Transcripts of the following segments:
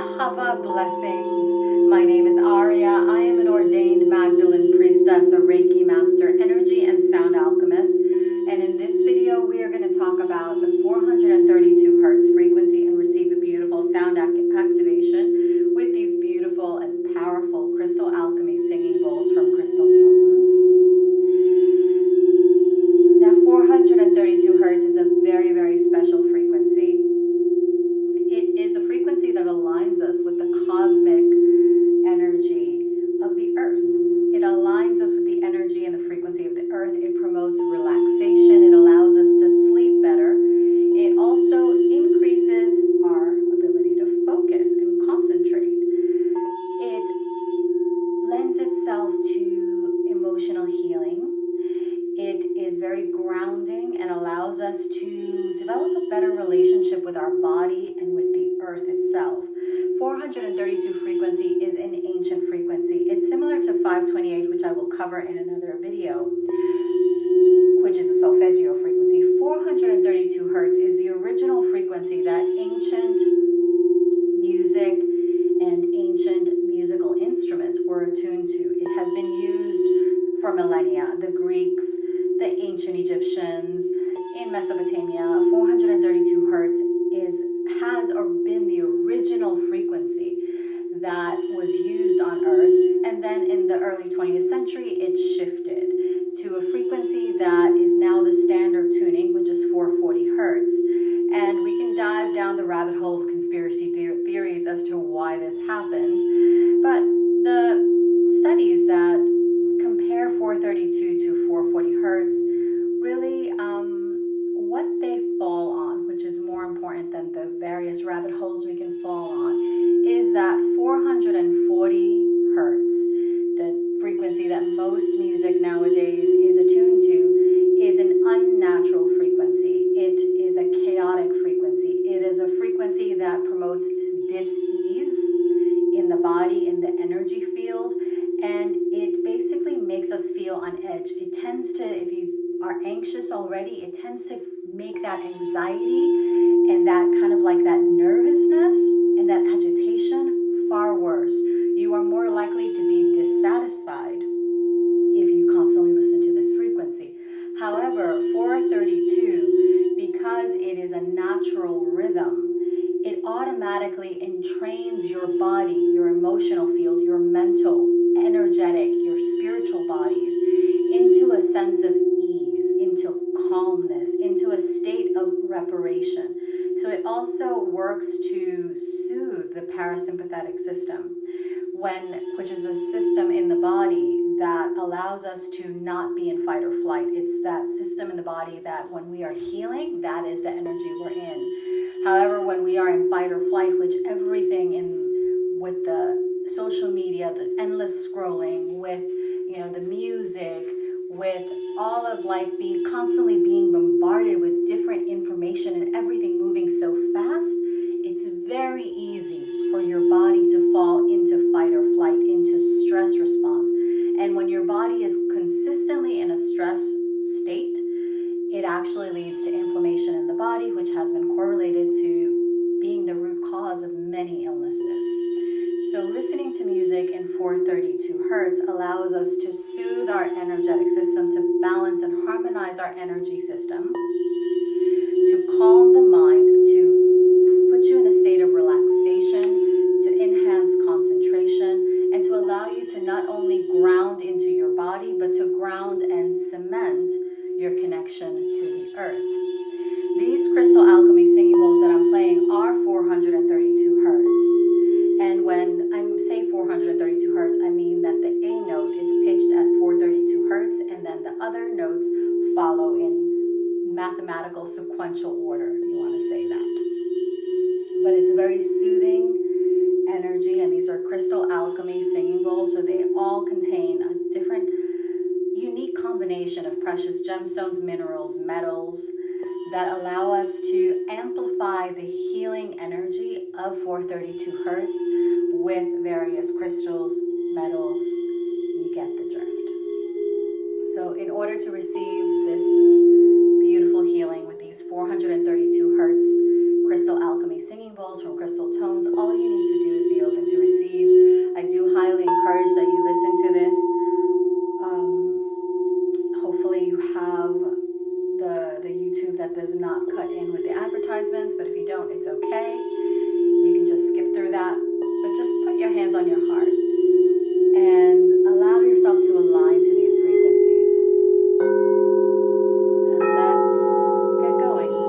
Ahava blessings. My name is Aurea. I am an ordained Magdalene priestess, a Reiki master, energy and sound alchemist. And in this video, we are going to talk about the 432 hertz frequency and receive a beautiful sound activation with these beautiful and powerful crystal alchemy singing bowls from Crystal Tones. Now, 432 hertz is a very, very special frequency. It is a frequency that aligns us with the cosmic energy of the earth. It aligns us with the energy and the frequency of the earth. It promotes relaxation. It allows us to sleep better. It also increases our ability to focus and concentrate. It lends itself to emotional healing. It is very grounding and allows us to develop a better relationship with our body and with the earth itself. 432 frequency is an ancient frequency. It's similar to 528, which I will cover in another video, which is a solfeggio frequency. 432 hertz is the original frequency that ancient music and ancient musical instruments were attuned to. It has been used for millennia. The Greeks, the ancient Egyptians, in Mesopotamia, 432 hertz has been the original frequency that was used on Earth. And then in the early 20th century, it shifted to a frequency that is now the standard tuning, which is 440 hertz. And we can dive down the rabbit hole of conspiracy theories as to why this happened. But the studies that compare 432 to 440 hertz really what they fall on, which is more important than the various rabbit holes we can fall on, is that 440 hertz, the frequency that most music nowadays is attuned to, is an unnatural frequency. It is a chaotic frequency. It is a frequency that promotes dis-ease in the body, in the energy field, and it basically makes us feel on edge. It tends to, if you are anxious already, it tends to make that anxiety and that kind of like that nervousness and that agitation far worse. You are more likely to be dissatisfied if you constantly listen to this frequency. However, 432, because it is a natural rhythm, it automatically entrains your body, your emotional field, your mental, energetic, your spiritual bodies into a sense of ease, into calmness, into a state of reparation. So it also works to soothe the parasympathetic system, which is a system in the body that allows us to not be in fight or flight. It's that system in the body that when we are healing, that is the energy we're in. However, when we are in fight or flight, which everything with the social media, the endless scrolling, with the music, with all of constantly being bombarded with different information and everything moving so fast, it's very easy for your body to fall into fight or flight, into stress response. And when your body is consistently in a stress state, it actually leads to inflammation in the body, which has been correlated to being the root cause of many illnesses. So listening to music in 432 hertz allows us to soothe our energetic system, to balance and harmonize our energy system, to calm the mind, to put you in a state of relaxation, to enhance concentration, and to allow you to not only ground into your body, but to ground and cement your connection to the earth. These crystal alchemy singing bowls that I'm playing are 432 hertz. And when I say 432 hertz, I mean that the A note is pitched at 432 hertz, and then the other notes follow in mathematical sequential order, if you want to say that. But it's a very soothing energy, and these are crystal alchemy singing bowls, so they all contain a different, unique combination of precious gemstones, minerals, metals, that allow us to amplify the healing energy of 432 hertz with various crystals, metals. You get the drift. So in order to receive this beautiful healing with these 432 hertz crystal alchemy singing bowls from Crystal Tones, all you need to do is cut in with the advertisements, but if you don't, it's okay. You can just skip through that, but just put your hands on your heart and allow yourself to align to these frequencies. And let's get going.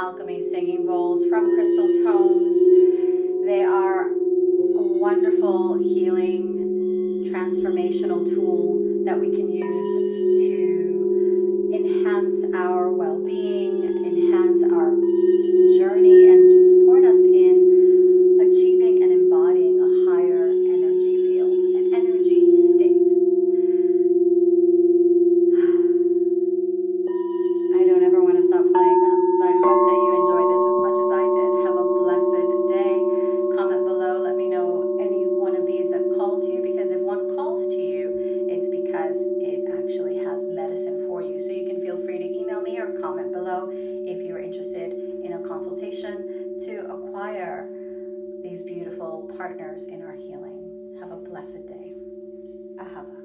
alchemy singing bowls from Crystal Tones. They are a wonderful healing, transformational tool that we can use to enhance our well-being, enhance our journey, and to support us in achieving and embodying a higher energy field, an energy state. I don't ever want to stop playing them, so I hope that you enjoyed this as much as I did. Have a blessed day. Comment below, let me know any one of these that called to you, because if one calls to you, it's because it actually has medicine for you. So you can feel free to email me or comment below if you're interested in a consultation to acquire these beautiful partners in our healing. Have a blessed day. Ahava.